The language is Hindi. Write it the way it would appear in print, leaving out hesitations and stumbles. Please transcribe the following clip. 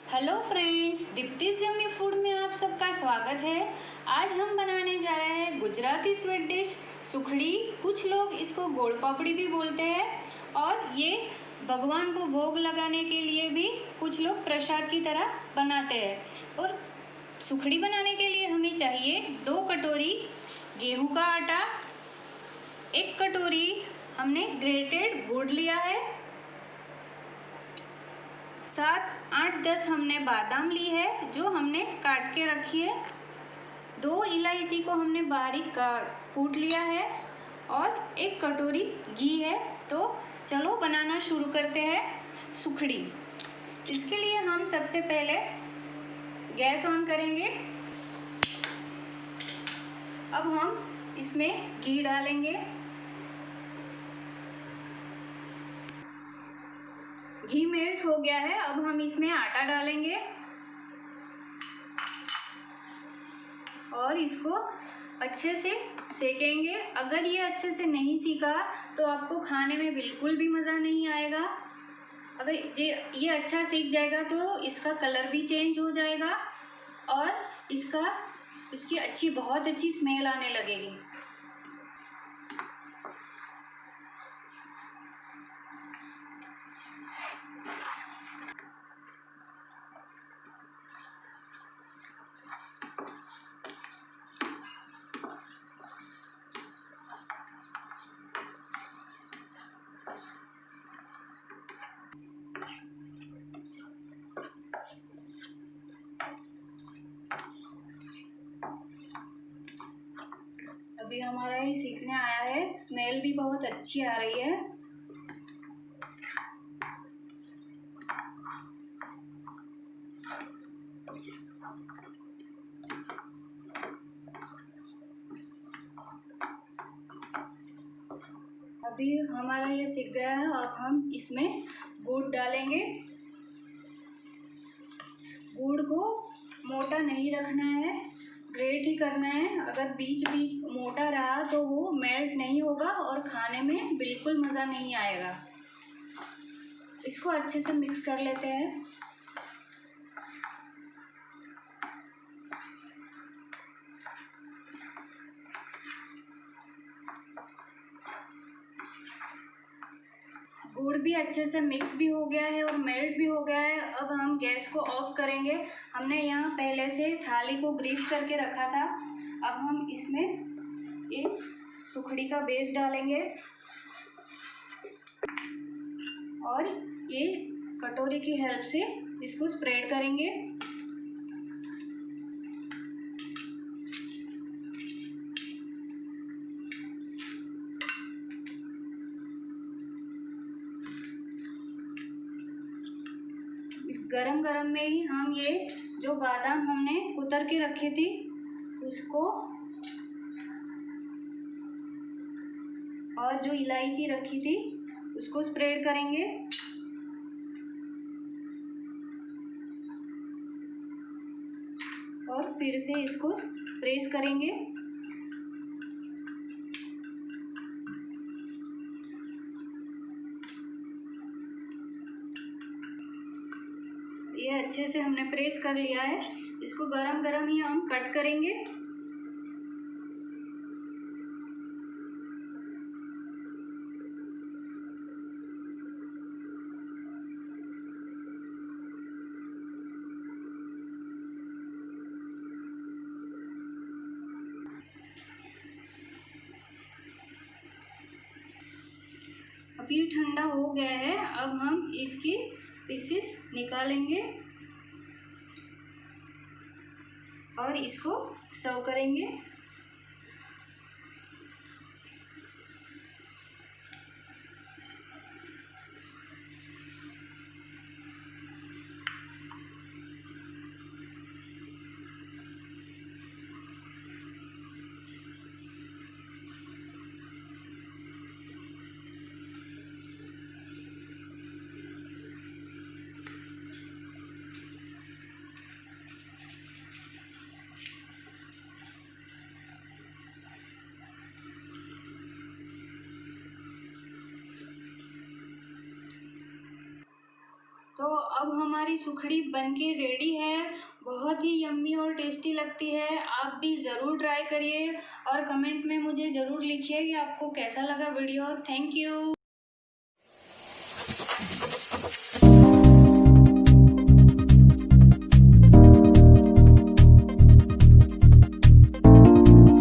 हेलो फ्रेंड्स, दीप्तिज यम्मी फूड में आप सबका स्वागत है। आज हम बनाने जा रहे हैं गुजराती स्वीट डिश सुखड़ी। कुछ लोग इसको गोल पापड़ी भी बोलते हैं और ये भगवान को भोग लगाने के लिए भी कुछ लोग प्रसाद की तरह बनाते हैं। और सुखड़ी बनाने के लिए हमें चाहिए 2 कटोरी गेहूं का आटा, 1 कटोरी हमने ग्रेटेड गुड़ लिया है, 7, 8, 10 हमने बादाम ली है जो हमने काट के रखी है, 2 इलायची को हमने बारीक कूट लिया है और 1 कटोरी घी है। तो चलो बनाना शुरू करते हैं सुखड़ी। इसके लिए हम सबसे पहले गैस ऑन करेंगे। अब हम इसमें घी डालेंगे। घी मेल्ट हो गया है। अब हम इसमें आटा डालेंगे और इसको अच्छे से सेकेंगे। अगर ये अच्छे से नहीं सीखा तो आपको खाने में बिल्कुल भी मज़ा नहीं आएगा। अगर ये अच्छा सीख जाएगा तो इसका कलर भी चेंज हो जाएगा और इसकी बहुत अच्छी स्मेल आने लगेगी। अभी हमारा ये सीखने आया है, स्मेल भी बहुत अच्छी आ रही है। अभी हमारा ये सीख गया है। अब हम इसमें गुड़ डालेंगे। गुड़ को मोटा नहीं रखना है, ग्रेट ही करना है। अगर बीच बीच मोटा रहा तो वो मेल्ट नहीं होगा और खाने में बिल्कुल मज़ा नहीं आएगा। इसको अच्छे से मिक्स कर लेते हैं। गुड़ भी अच्छे से मिक्स भी हो गया है और मेल्ट भी हो गया है। अब हम गैस को ऑफ करेंगे। हमने यहाँ पहले से थाली को ग्रीस करके रखा था। अब हम इसमें एक सुखड़ी का बेस डालेंगे और ये कटोरी की हेल्प से इसको स्प्रेड करेंगे। गरम गरम में ही हम ये जो बादाम हमने कुतर के रखी थी उसको और जो इलायची रखी थी उसको स्प्रेड करेंगे। और फिर से इसको प्रेस करेंगे। ये अच्छे से हमने प्रेस कर लिया है। इसको गरम गरम ही हम कट करेंगे। अभी ठंडा हो गया है। अब हम इसकी पीसेस निकालेंगे और इसको सर्व करेंगे। तो अब हमारी सुखड़ी बनके रेडी है। बहुत ही यम्मी और टेस्टी लगती है। आप भी ज़रूर ट्राई करिए और कमेंट में मुझे ज़रूर लिखिए कि आपको कैसा लगा वीडियो। Thank you.